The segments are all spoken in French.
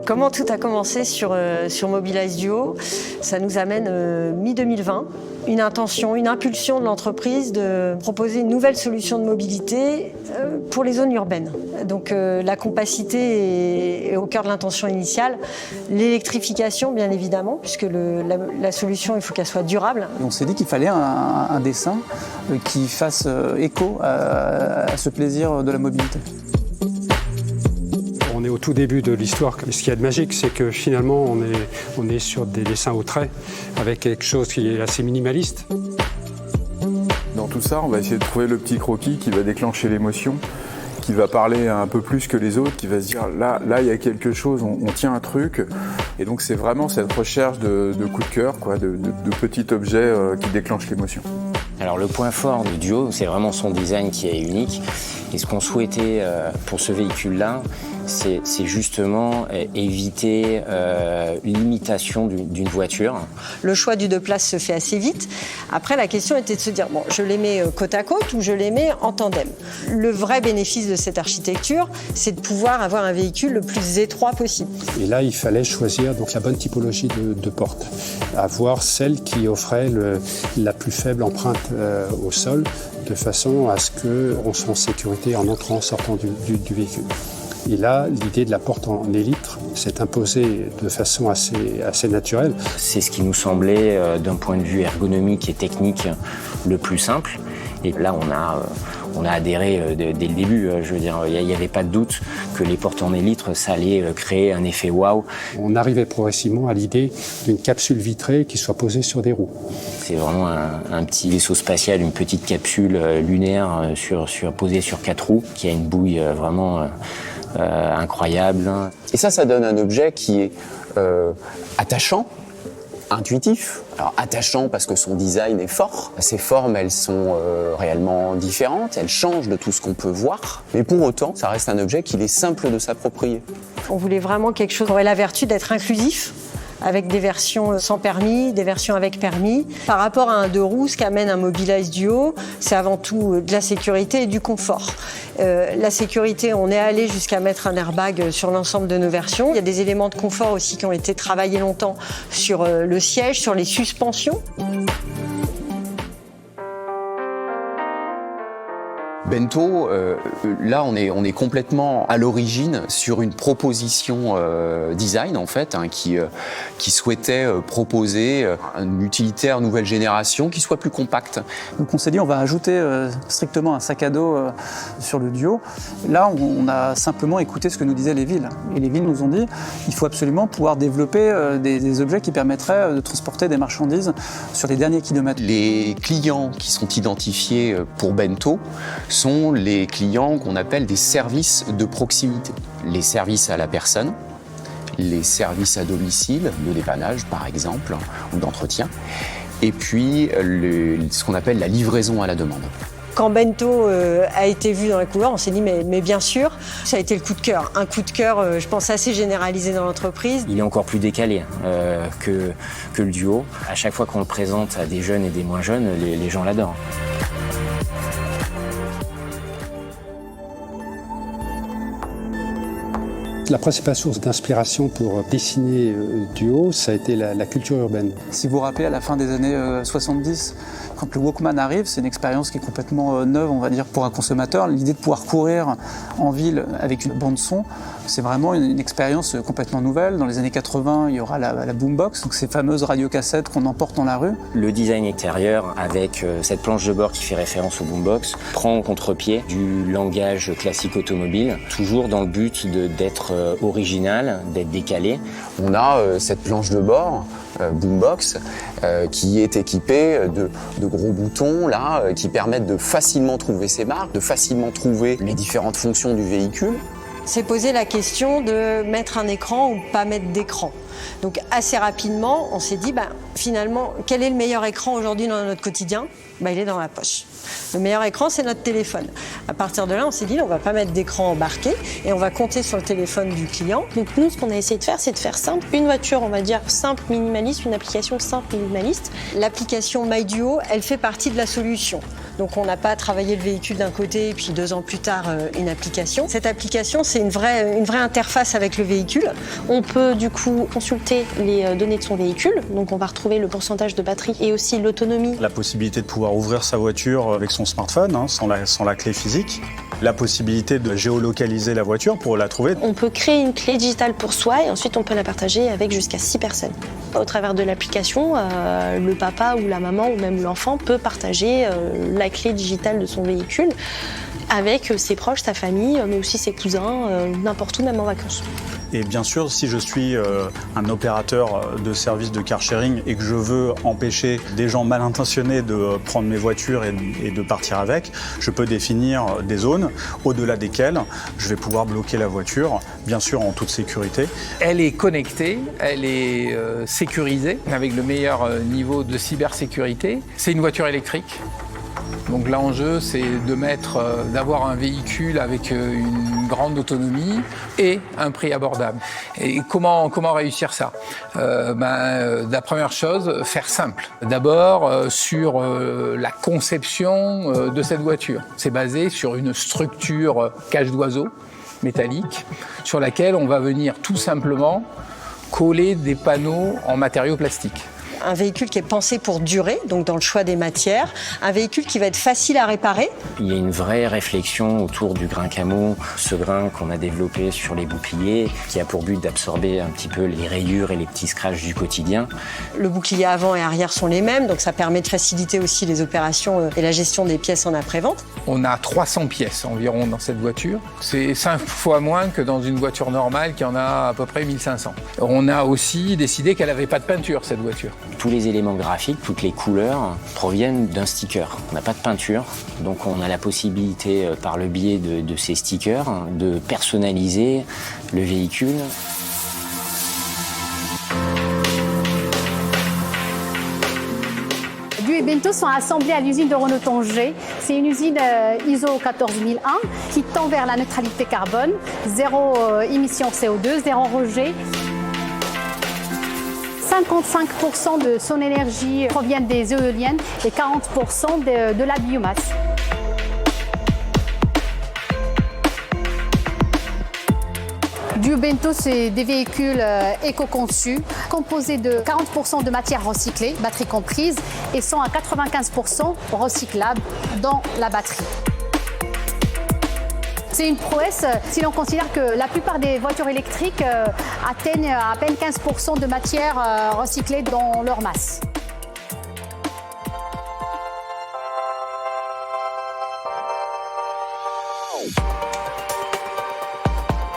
Comment tout a commencé sur Mobilize Duo? Ça nous amène mi-2020. Une intention, une impulsion de l'entreprise de proposer une nouvelle solution de mobilité pour les zones urbaines. Donc la compacité est au cœur de l'intention initiale. L'électrification, bien évidemment, puisque la solution, il faut qu'elle soit durable. On s'est dit qu'il fallait un dessin qui fasse écho à ce plaisir de la mobilité. On est au tout début de l'histoire. Ce qu'il y a de magique, c'est que finalement, on est sur des dessins au trait, avec quelque chose qui est assez minimaliste. Dans tout ça, on va essayer de trouver le petit croquis qui va déclencher l'émotion, qui va parler un peu plus que les autres, qui va se dire là il y a quelque chose, on tient un truc. Et donc c'est vraiment cette recherche de coup de cœur, quoi, de petits objets qui déclenchent l'émotion. Alors le point fort du Duo, c'est vraiment son design qui est unique. Et ce qu'on souhaitait pour ce véhicule-là, c'est justement éviter l'imitation d'une voiture. Le choix du 2 places se fait assez vite. Après, la question était de se dire, bon, je les mets côte à côte ou je les mets en tandem. Le vrai bénéfice de cette architecture, c'est de pouvoir avoir un véhicule le plus étroit possible. Et là, il fallait choisir donc la bonne typologie de porte, avoir celle qui offrait la plus faible empreinte au sol, de façon à ce qu'on soit en sécurité en entrant, en sortant du véhicule. Et là, l'idée de la porte en élytre s'est imposée de façon assez naturelle. C'est ce qui nous semblait, d'un point de vue ergonomique et technique, le plus simple. Et là, on a adhéré dès le début. Je veux dire, il n'y avait pas de doute que les portes en élytre, ça allait créer un effet waouh. On arrivait progressivement à l'idée d'une capsule vitrée qui soit posée sur des roues. C'est vraiment un petit vaisseau spatial, une petite capsule lunaire posée sur 4 roues, qui a une bouille vraiment incroyable. Et ça donne un objet qui est attachant, intuitif. Alors attachant parce que son design est fort. Ces formes, elles sont réellement différentes, elles changent de tout ce qu'on peut voir. Mais pour autant, ça reste un objet qu'il est simple de s'approprier. On voulait vraiment quelque chose qui aurait la vertu d'être inclusif, avec des versions sans permis, des versions avec permis. Par rapport à un 2 roues, ce qu'amène un Mobilize Duo, c'est avant tout de la sécurité et du confort. La sécurité, on est allé jusqu'à mettre un airbag sur l'ensemble de nos versions. Il y a des éléments de confort aussi qui ont été travaillés longtemps sur le siège, sur les suspensions. Bento, là on est complètement à l'origine sur une proposition design en fait, qui souhaitait proposer un utilitaire nouvelle génération qui soit plus compact. Donc on s'est dit on va ajouter strictement un sac à dos sur le Duo. Là on a simplement écouté ce que nous disaient les villes. Et les villes nous ont dit il faut absolument pouvoir développer des objets qui permettraient de transporter des marchandises sur les derniers kilomètres. Les clients qui sont identifiés pour Bento sont les clients qu'on appelle des services de proximité. Les services à la personne, les services à domicile, de dépannage par exemple, ou d'entretien, et puis ce qu'on appelle la livraison à la demande. Quand Bento a été vu dans la couleur, on s'est dit mais bien sûr, ça a été le coup de cœur. Un coup de cœur, je pense, assez généralisé dans l'entreprise. Il est encore plus décalé que le Duo. À chaque fois qu'on le présente à des jeunes et des moins jeunes, les gens l'adorent. La principale source d'inspiration pour dessiner Duo, ça a été la culture urbaine. Si vous vous rappelez, à la fin des années 70, quand le Walkman arrive, c'est une expérience qui est complètement neuve, on va dire, pour un consommateur. L'idée de pouvoir courir en ville avec une bande son, c'est vraiment une expérience complètement nouvelle. Dans les années 80, il y aura la boombox, donc ces fameuses radiocassettes qu'on emporte dans la rue. Le design extérieur, avec cette planche de bord qui fait référence au boombox, prend en contre-pied du langage classique automobile, toujours dans le but d'être original, d'être décalé. On a cette planche de bord, boombox, qui est équipée de gros boutons là, qui permettent de facilement trouver ses marques, de facilement trouver les différentes fonctions du véhicule. C'est poser la question de mettre un écran ou pas mettre d'écran. Donc assez rapidement, on s'est dit finalement, quel est le meilleur écran aujourd'hui dans notre quotidien ? Il est dans la poche. Le meilleur écran, c'est notre téléphone. À partir de là, on s'est dit, on ne va pas mettre d'écran embarqué et on va compter sur le téléphone du client. Donc nous, ce qu'on a essayé de faire, c'est de faire simple. Une voiture, on va dire, simple, minimaliste, une application simple, minimaliste. L'application MyDuo, elle fait partie de la solution. Donc on n'a pas travaillé le véhicule d'un côté et puis 2 ans plus tard une application. Cette application, c'est une vraie interface avec le véhicule. On peut du coup consulter les données de son véhicule, donc on va retrouver le pourcentage de batterie et aussi l'autonomie. La possibilité de pouvoir ouvrir sa voiture avec son smartphone, sans la clé physique. La possibilité de géolocaliser la voiture pour la trouver. On peut créer une clé digitale pour soi et ensuite on peut la partager avec jusqu'à 6 personnes. Au travers de l'application, le papa ou la maman ou même l'enfant peut partager la clé digitale de son véhicule avec ses proches, sa famille, mais aussi ses cousins, n'importe où, même en vacances. Et bien sûr, si je suis un opérateur de service de car sharing et que je veux empêcher des gens mal intentionnés de prendre mes voitures et de partir avec, je peux définir des zones au-delà desquelles je vais pouvoir bloquer la voiture, bien sûr en toute sécurité. Elle est connectée, elle est sécurisée, avec le meilleur niveau de cybersécurité. C'est une voiture électrique. Donc l'enjeu, c'est d'avoir un véhicule avec une grande autonomie et un prix abordable. Et comment réussir ça ? La première chose, faire simple. D'abord, sur la conception de cette voiture. C'est basé sur une structure cage d'oiseau métallique sur laquelle on va venir tout simplement coller des panneaux en matériaux plastiques. Un véhicule qui est pensé pour durer, donc dans le choix des matières, un véhicule qui va être facile à réparer. Il y a une vraie réflexion autour du grain camo, ce grain qu'on a développé sur les boucliers, qui a pour but d'absorber un petit peu les rayures et les petits scratchs du quotidien. Le bouclier avant et arrière sont les mêmes, donc ça permet de faciliter aussi les opérations et la gestion des pièces en après-vente. On a 300 pièces environ dans cette voiture. C'est 5 fois moins que dans une voiture normale qui en a à peu près 1500. On a aussi décidé qu'elle n'avait pas de peinture, cette voiture. Tous les éléments graphiques, toutes les couleurs proviennent d'un sticker. On n'a pas de peinture, donc on a la possibilité, par le biais de ces stickers, de personnaliser le véhicule. Dieu et Bento sont assemblés à l'usine de Renault-Tanger. C'est une usine ISO 14001 qui tend vers la neutralité carbone, 0 émission CO2, 0 rejet. 55% de son énergie provient des éoliennes et 40% de la biomasse. Dieu Bento, c'est des véhicules éco-conçus, composés de 40% de matières recyclées, batterie comprise, et sont à 95% recyclables dans la batterie. C'est une prouesse si l'on considère que la plupart des voitures électriques atteignent à peine 15% de matière recyclée dans leur masse.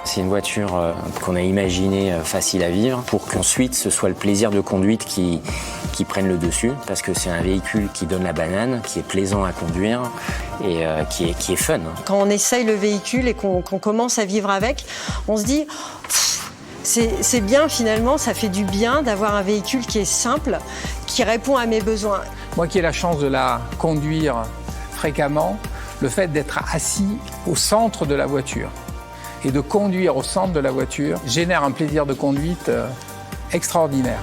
C'est une voiture qu'on a imaginée facile à vivre pour qu'ensuite ce soit le plaisir de conduite qui prenne le dessus, parce que c'est un véhicule qui donne la banane, qui est plaisant à conduire et qui est fun. Quand on essaye le véhicule et qu'on commence à vivre avec, on se dit c'est bien finalement, ça fait du bien d'avoir un véhicule qui est simple, qui répond à mes besoins. Moi qui ai la chance de la conduire fréquemment, le fait d'être assis au centre de la voiture et de conduire au centre de la voiture génère un plaisir de conduite extraordinaire.